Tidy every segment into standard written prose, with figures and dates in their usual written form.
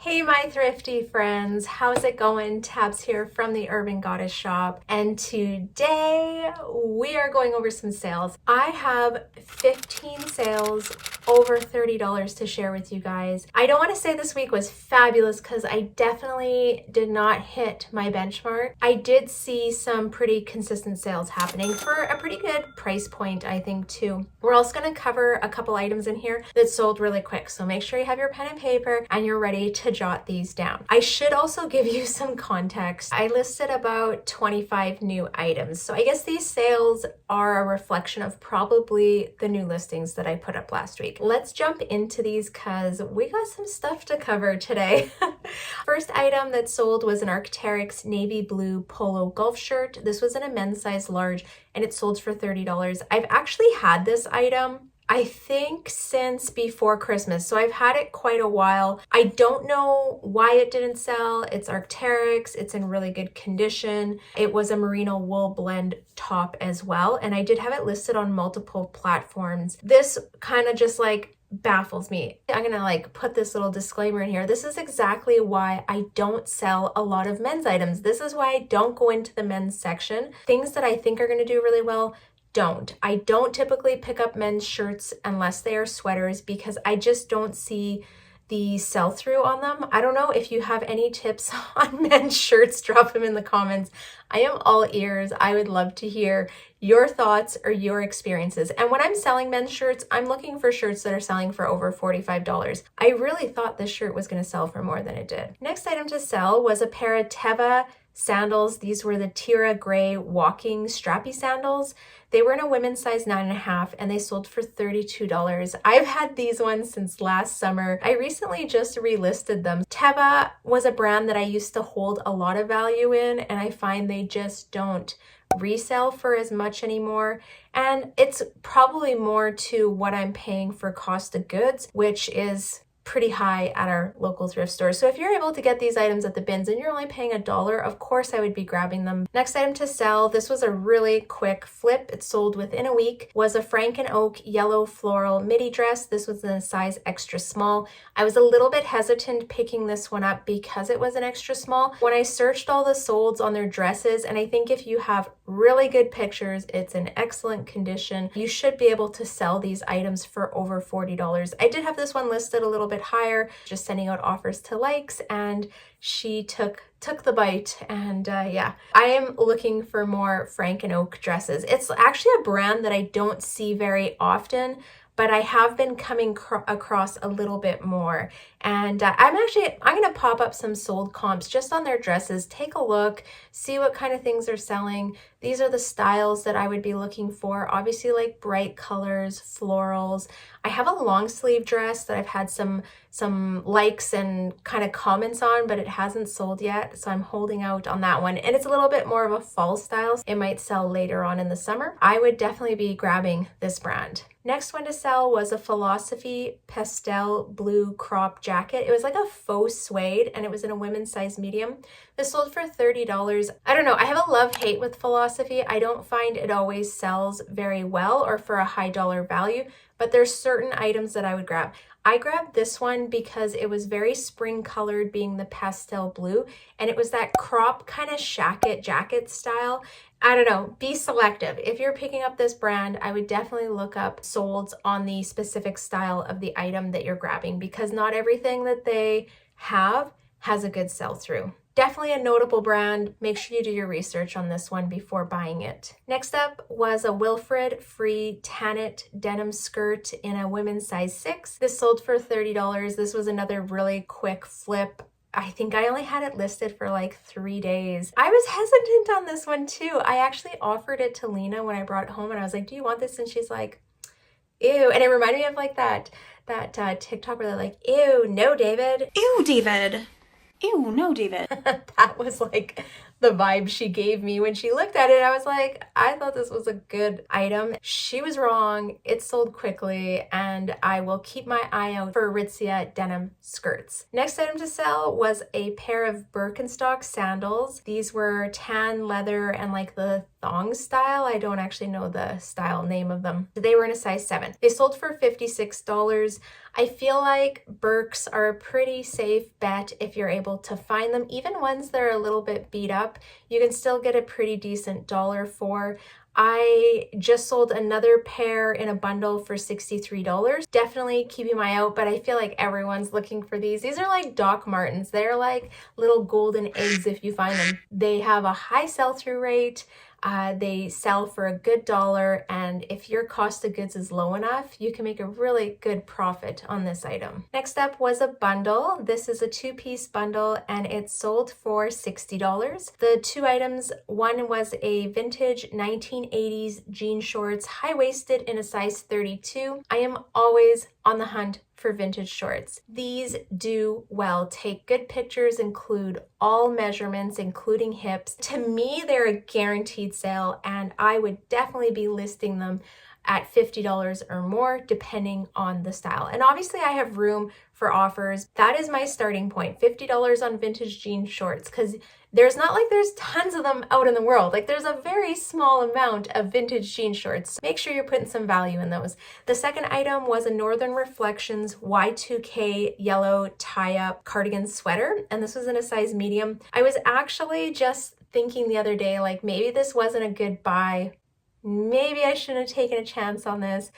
Hey my thrifty friends, how's it going? Tabs here from the Urban Goddess shop, and today we are going over some sales. I have 15 sales over $30 to share with you guys. I don't want to say this week was fabulous because I definitely did not hit my benchmark. I did see some pretty consistent sales happening for a pretty good price point, I think, too. We're also going to cover a couple items in here that sold really quick, so make sure you have your pen and paper and you're ready to jot these down. I should also give you some context. I listed about 25 new items, so I guess these sales are a reflection of probably the new listings that I put up last week. Let's jump into these because we got some stuff to cover today. First item that sold was an Arcteryx navy blue polo golf shirt. This was in a men's size large and it sold for $30. I've actually had this item I think since before Christmas, so I've had it quite a while. I don't know why it didn't sell. It's Arcteryx, it's in really good condition. It was a merino wool blend top as well, and I did have it listed on multiple platforms. This kind of just like baffles me. I'm gonna put this little disclaimer in here. This is exactly why I don't sell a lot of men's items. This is why I don't go into the men's section. Things that I think are gonna do really well, I don't typically pick up men's shirts unless they are sweaters because I just don't see the sell-through on them. I don't know if you have any tips on men's shirts, drop them in the comments. I am all ears. I would love to hear your thoughts or your experiences. And when I'm selling men's shirts, I'm looking for shirts that are selling for over $45. I really thought this shirt was going to sell for more than it did. Next item to sell was a pair of TEVA Sandals. These were the Tira gray walking strappy sandals. They were in a women's size 9.5 and they sold for $32. I've had these ones since last summer. I recently just relisted them. TEVA was a brand that I used to hold a lot of value in, and I find they just don't resell for as much anymore. And it's probably more to what I'm paying for cost of goods, which is pretty high at our local thrift store. So if you're able to get these items at the bins and you're only paying $1, of course I would be grabbing them. Next item to sell, this was a really quick flip. It sold within a week, was a Frank and Oak yellow floral midi dress. This was in a size extra small. I was a little bit hesitant picking this one up because it was an extra small. When I searched all the solds on their dresses, and I think if you have really good pictures, it's in excellent condition, you should be able to sell these items for over $40. I did have this one listed a little bit higher, just sending out offers to likes, and she took the bite. And yeah, I am looking for more Frank and Oak dresses. It's actually a brand that I don't see very often, but I have been coming across a little bit more. And I'm gonna pop up some sold comps just on their dresses. Take a look, see what kind of things are selling. These are the styles that I would be looking for. Obviously, like bright colors, florals. I have a long sleeve dress that I've had some likes and kind of comments on, but it hasn't sold yet, so I'm holding out on that one. And it's a little bit more of a fall style. It might sell later on in the summer. I would definitely be grabbing this brand. Next one to sell was a Philosophy pastel blue crop jacket. It was like a faux suede and it was in a women's size medium. This sold for $30. I don't know, I have a love-hate with Philosophy. I don't find it always sells very well or for a high dollar value, but there's certain items that I would grab. I grabbed this one because it was very spring colored, being the pastel blue, and it was that crop kind of shacket jacket style. I don't know, be selective. If you're picking up this brand, I would definitely look up solds on the specific style of the item that you're grabbing, because not everything that they have has a good sell-through. Definitely a notable brand. Make sure you do your research on this one before buying it. Next up was a Wilfred free Tanit denim skirt in a women's size 6. This sold for $30. This was another really quick flip. I think I only had it listed for like 3 days. I was hesitant on this one too. I actually offered it to Lena when I brought it home and I was like, do you want this? And she's like, ew. And it reminded me of like that TikTok where they're like, ew, no, David. Ew, David. Ew, no, David. That was like the vibe she gave me when she looked at it. I was like, I thought this was a good item. She was wrong. It sold quickly, and I will keep my eye out for Auritzia denim skirts. Next item to sell was a pair of Birkenstock sandals. These were tan leather and like the thong style. I don't actually know the style name of them. They were in a size 7. They sold for $56. I feel like Birks are a pretty safe bet if you're able to find them. Even ones that are a little bit beat up, you can still get a pretty decent dollar for. I just sold another pair in a bundle for $63. Definitely keeping my eye out, but I feel like everyone's looking for these. These are like Doc Martens. They're like little golden eggs if you find them. They have a high sell-through rate. They sell for a good dollar, and if your cost of goods is low enough, you can make a really good profit on this item. Next up was a bundle. This is a 2-piece bundle, and it sold for $60. The 2 items, one was a vintage 1980s jean shorts, high-waisted in a size 32. I am always on the hunt for vintage shorts. These do well. Take good pictures, include all measurements, including hips. To me, they're a guaranteed sale, and I would definitely be listing them at $50 or more, depending on the style. And obviously I have room for offers. That is my starting point, $50 on vintage jean shorts, because there's not like there's tons of them out in the world. Like there's a very small amount of vintage jean shorts. Make sure you're putting some value in those. The second item was a Northern Reflections Y2K yellow tie-up cardigan sweater, and this was in a size medium. I was actually just thinking the other day, like maybe this wasn't a good buy. Maybe I shouldn't have taken a chance on this,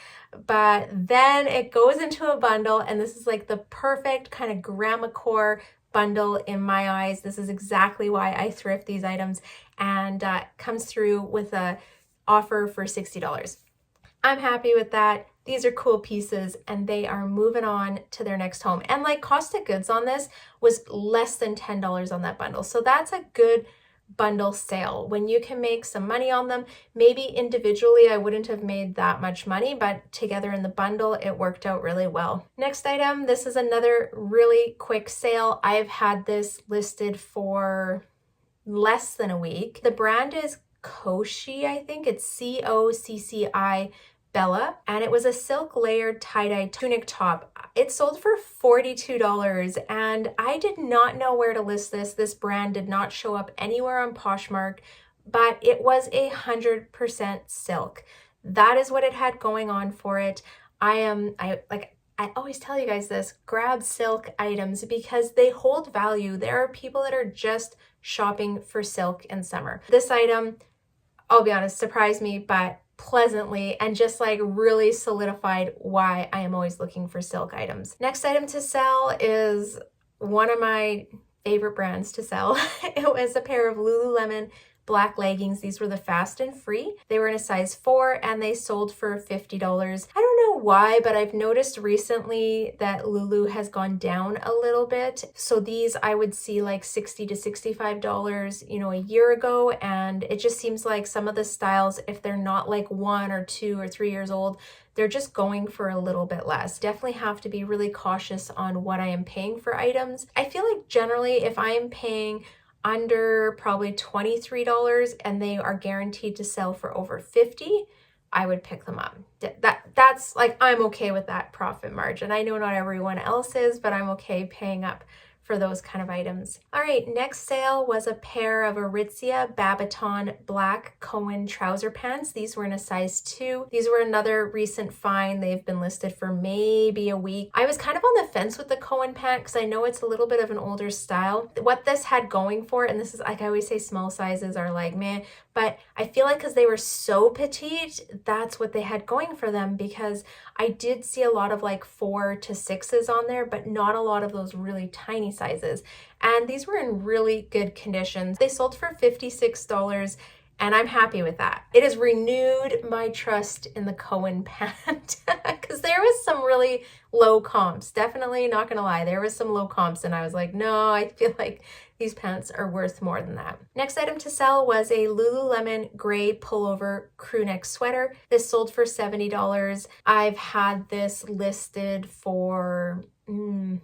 but then it goes into a bundle, and this is like the perfect kind of grandma core bundle in my eyes. This is exactly why I thrift these items, and comes through with a offer for $60. I'm happy with that. These are cool pieces, and they are moving on to their next home. And like cost of goods on this was less than $10 on that bundle. So that's a good bundle sale when you can make some money on them. Maybe individually I wouldn't have made that much money, but together in the bundle it worked out really well. Next item, this is another really quick sale. I've had this listed for less than a week. The brand is Koshi, I think it's Cocci Bella, and it was a silk layered tie-dye tunic top. It sold for $42, and I did not know where to list this. This brand did not show up anywhere on Poshmark, but it was 100% silk. That is what it had going on for it. I always tell you guys this, grab silk items because they hold value. There are people that are just shopping for silk in summer. This item, I'll be honest, surprised me, but pleasantly, and just like really solidified why I am always looking for silk items. Next item to sell is one of my favorite brands to sell. It was a pair of Lululemon black leggings. These were the fast and free. They were in a size 4, and they sold for $50. I don't know why, but I've noticed recently that Lulu has gone down a little bit. So these I would see like $60 to $65, a year ago. And it just seems like some of the styles, if they're not like 1 or 2 or 3 years old, they're just going for a little bit less. Definitely have to be really cautious on what I am paying for items. I feel like generally if I am paying under probably $23 and they are guaranteed to sell for over $50, I would pick them up. That's like, I'm okay with that profit margin. I know not everyone else is, but I'm okay paying up for those kind of items. All right, next sale was a pair of Auritzia Babaton black Cohen trouser pants. These were in a size 2. These were another recent find. They've been listed for maybe a week. I was kind of on the fence with the Cohen pant because I know it's a little bit of an older style. What this had going for, and this is like I always say, small sizes are like meh, but I feel like because they were so petite, that's what they had going for them, because I did see a lot of like 4 to 6s on there, but not a lot of those really tiny sizes. And these were in really good conditions. They sold for $56, and I'm happy with that. It has renewed my trust in the Cohen pant because there was some really low comps. Definitely not gonna lie, there was some low comps, and I was like, no, I feel like these pants are worth more than that. Next item to sell was a Lululemon gray pullover crew neck sweater. This sold for $70. I've had this listed for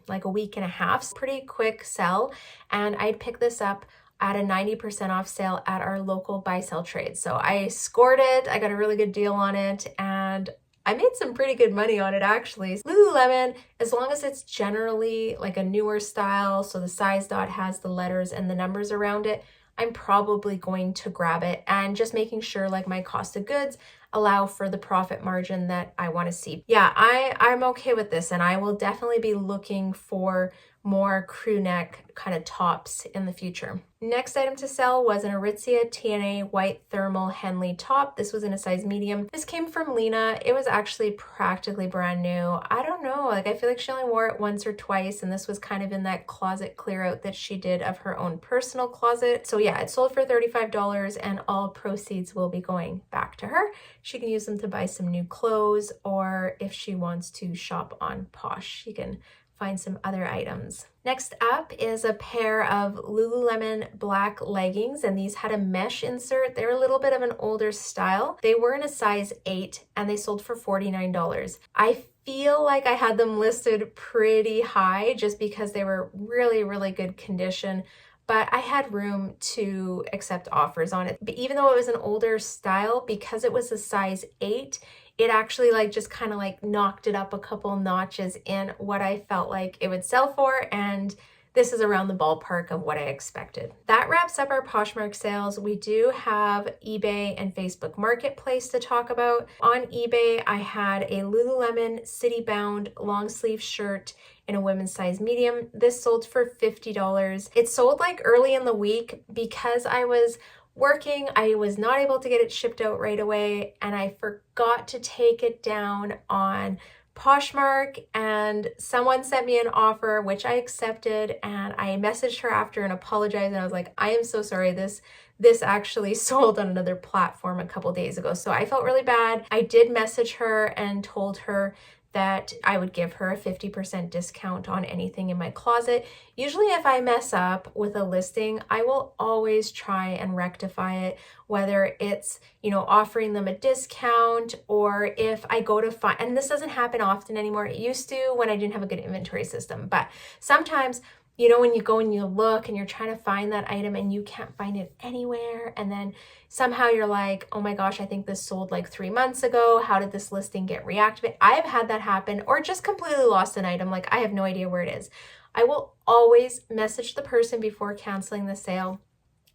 like a week and a half. Pretty quick sell, and I'd pick this up at a 90% off sale at our local buy sell trade. So I scored it, I got a really good deal on it, and I made some pretty good money on it actually. Lululemon, as long as it's generally like a newer style, so the size dot has the letters and the numbers around it, I'm probably going to grab it, and just making sure like my cost of goods allow for the profit margin that I want to see. Yeah, I'm okay with this, and I will definitely be looking for more crew neck kind of tops in the future. Next item to sell was an Auritzia Tee white thermal Henley top. This was in a size medium. This came from Lena. It was actually practically brand new. I don't know, like I feel like she only wore it once or twice, and this was kind of in that closet clear out that she did of her own personal closet. So yeah, it sold for $35, and all proceeds will be going back to her. She can use them to buy some new clothes, or if she wants to shop on Posh, she can find some other items. Next up is a pair of Lululemon black leggings, and these had a mesh insert. They're a little bit of an older style. They were in a size 8 and they sold for $49. I feel like I had them listed pretty high just because they were really good condition, but I had room to accept offers on it. But even though it was an older style, because it was a size 8, it actually like just kind of like knocked it up a couple notches in what I felt like it would sell for, and this is around the ballpark of what I expected. That wraps up our Poshmark sales. We do have eBay and Facebook Marketplace to talk about. On eBay, I had a Lululemon City Bound long sleeve shirt in a women's size medium. This sold for $50. It sold like early in the week. Because I was working, I was not able to get it shipped out right away, and I forgot to take it down on Poshmark, and someone sent me an offer which I accepted, and I messaged her after and apologized, and I was like, I am so sorry, this actually sold on another platform a couple days ago. So I felt really bad. I did message her and told her that I would give her a 50% discount on anything in my closet. Usually if I mess up with a listing, I will always try and rectify it, whether it's, you know, offering them a discount, or if I go to find, and this doesn't happen often anymore. It used to when I didn't have a good inventory system, but sometimes, you know, when you go and you look and you're trying to find that item and you can't find it anywhere, and then somehow you're like, oh my gosh, I think this sold like 3 months ago. How did this listing get reactivated? I've had that happen, or just completely lost an item. Like I have no idea where it is. I will always message the person before canceling the sale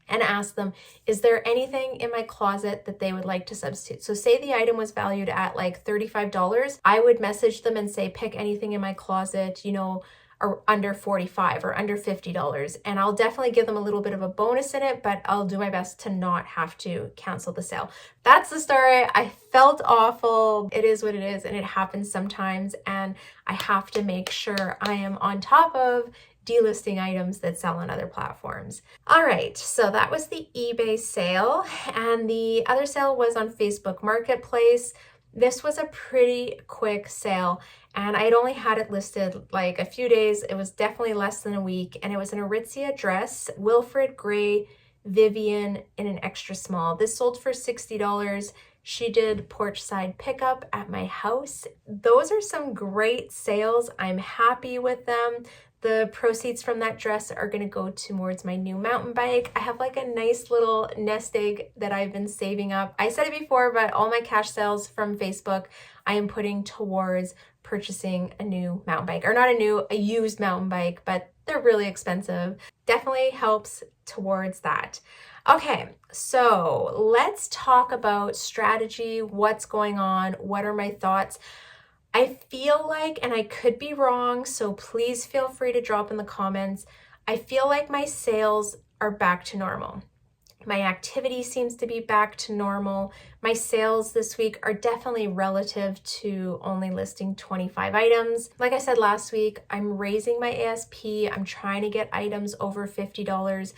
and ask them, is there anything in my closet that they would like to substitute? So say the item was valued at like $35. I would message them and say, pick anything in my closet, you know, or under $45 or under $50, and I'll definitely give them a little bit of a bonus in it, but I'll do my best to not have to cancel the sale. That's the story. I felt awful. It is what it is, and it happens sometimes, and I have to make sure I am on top of delisting items that sell on other platforms. All right, so that was the eBay sale, and the other sale was on Facebook Marketplace. This was a pretty quick sale, and I had only had it listed like a few days. It was definitely less than a week, and it was an Auritzia dress, Wilfred gray Vivian in an extra small. This sold for $60. She did porch side pickup at my house. Those are some great sales. I'm happy with them. The proceeds from that dress are going to go towards my new mountain bike. I have like a nice little nest egg that I've been saving up. I said it before, but all my cash sales from Facebook, I am putting towards purchasing a new mountain bike, or not a new, a used mountain bike, but they're really expensive. Definitely helps towards that. Okay, so let's talk about strategy. What's going on? What are my thoughts? I feel like, and I could be wrong, so please feel free to drop in the comments, I feel like my sales are back to normal. My activity seems to be back to normal. My sales this week are definitely relative to only listing 25 items. Like I said last week, I'm raising my ASP. I'm trying to get items over $50.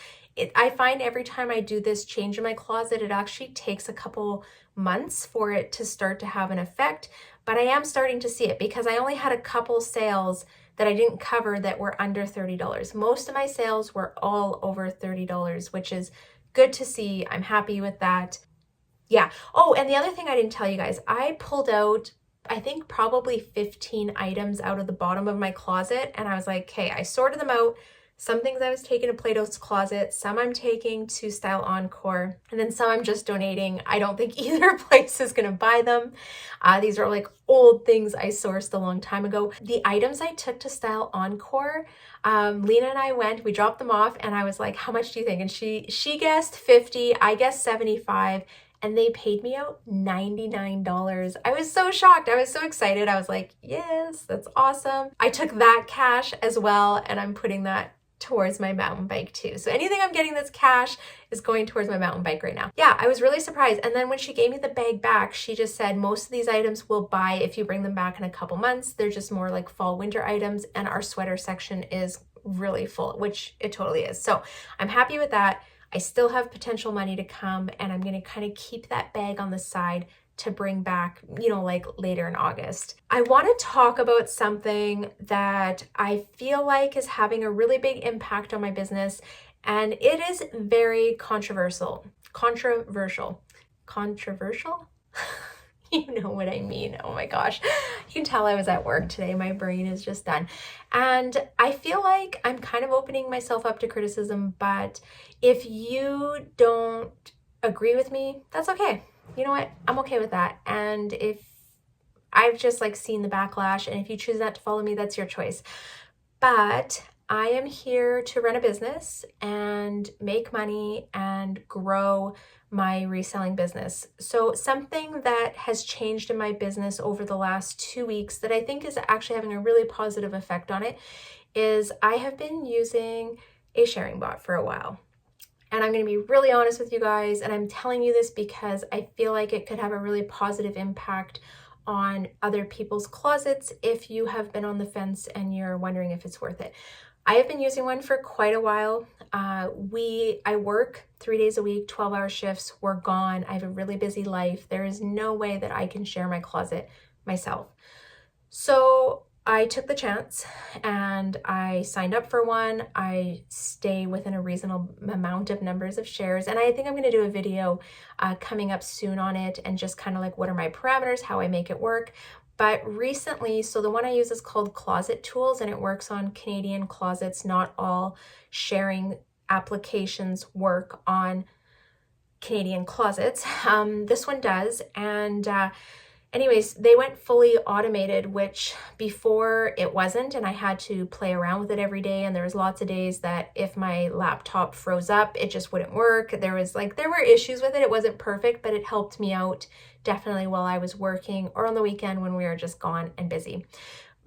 I find every time I do this change in my closet, it actually takes a couple months for it to start to have an effect, but I am starting to see it because I only had a couple sales that I didn't cover that were under $30. Most of my sales were all over $30, which is good to see. I'm happy with that. Yeah. Oh, and the other thing I didn't tell you guys, I pulled out, I think probably 15 items out of the bottom of my closet, and I was like, okay, I sorted them out. Some things I was taking to Plato's Closet, some I'm taking to Style Encore, and then some I'm just donating. I don't think either place is gonna buy them. These are like old things I sourced a long time ago. The items I took to Style Encore, Lena and I went, we dropped them off, and I was like, how much do you think? And she guessed 50, I guessed 75, and they paid me out $99. I was so shocked. I was so excited. I was like, yes, that's awesome. I took that cash as well, and I'm putting that towards my mountain bike too. So anything I'm getting that's cash is going towards my mountain bike right now. Yeah, I was really surprised. And then when she gave me the bag back, she just said most of these items will buy if you bring them back in a couple months. They're just more like fall winter items, and our sweater section is really full, which it totally is. So I'm happy with that. I still have potential money to come, and I'm going to kind of keep that bag on the side to bring back, you know, like later in August. I want to talk about something that I feel like is having a really big impact on my business, and it is very controversial. You know what I mean. Oh my gosh. You can tell I was at work today. My brain is just done. And I feel like I'm kind of opening myself up to criticism, but if you don't agree with me, that's okay. You know what? I'm okay with that. And if I've just like seen the backlash, and if you choose not to follow me, that's your choice. But I am here to run a business and make money and grow my reselling business. So something that has changed in my business over the last 2 weeks that I think is actually having a really positive effect on it is I have been using a sharing bot for a while. And I'm going to be really honest with you guys, and I'm telling you this because I feel like it could have a really positive impact on other people's closets if you have been on the fence and you're wondering if it's worth it. I have been using one for quite a while. I work 3 days a week, 12-hour shifts. We're gone. I have a really busy life. There is no way that I can share my closet myself. So I took the chance and I signed up for one. I stay within a reasonable amount of numbers of shares. And I think I'm going to do a video coming up soon on it and just kind of like what are my parameters, how I make it work. But recently, so the one I use is called Closet Tools, and it works on Canadian closets. Not all sharing applications work on Canadian closets. This one does. And anyways, they went fully automated, which before it wasn't, and I had to play around with it every day. And there was lots of days that if my laptop froze up, it just wouldn't work. There were issues with it. It wasn't perfect, but it helped me out definitely while I was working or on the weekend when we were just gone and busy.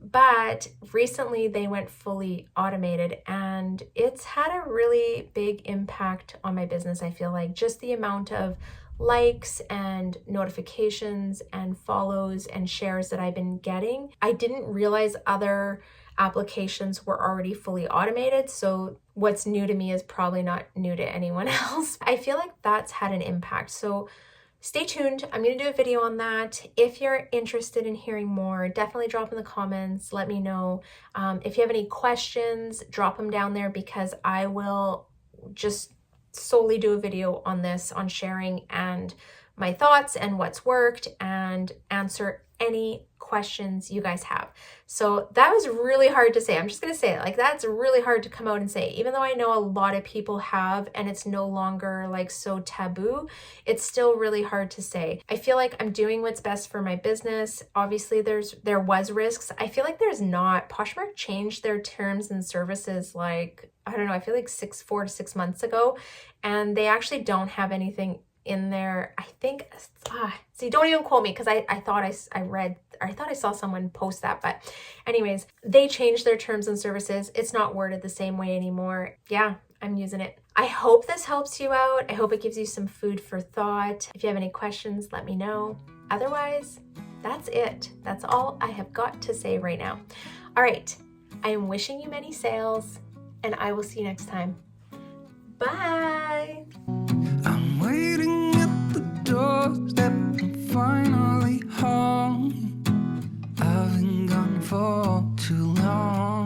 But recently they went fully automated, and it's had a really big impact on my business. I feel like just the amount of likes and notifications and follows and shares that I've been getting. I didn't realize other applications were already fully automated. So what's new to me is probably not new to anyone else. I feel like that's had an impact. So stay tuned. I'm going to do a video on that. If you're interested in hearing more, definitely drop in the comments. Let me know. If you have any questions, drop them down there because I will just solely do a video on this, on sharing and my thoughts and what's worked, and answer any questions you guys have. So that was really hard to say. I'm just going to say it like that's really hard to come out and say, even though I know a lot of people have, and it's no longer like so taboo, it's still really hard to say. I feel like I'm doing what's best for my business. Obviously there was risks. I feel like there's not. Poshmark changed their terms and services like, I don't know, I feel like 4 to 6 months ago, and they actually don't have anything in there. I think, see, don't even quote me because I thought I thought I saw someone post that, but anyways, they changed their terms and services. It's not worded the same way anymore. Yeah, I'm using it. I hope this helps you out. I hope it gives you some food for thought. If you have any questions, let me know. Otherwise, that's it. That's all I have got to say right now. All right, I am wishing you many sales, and I will see you next time. Bye. I'm waiting at the doorstep, I'm finally home. I've been gone for too long.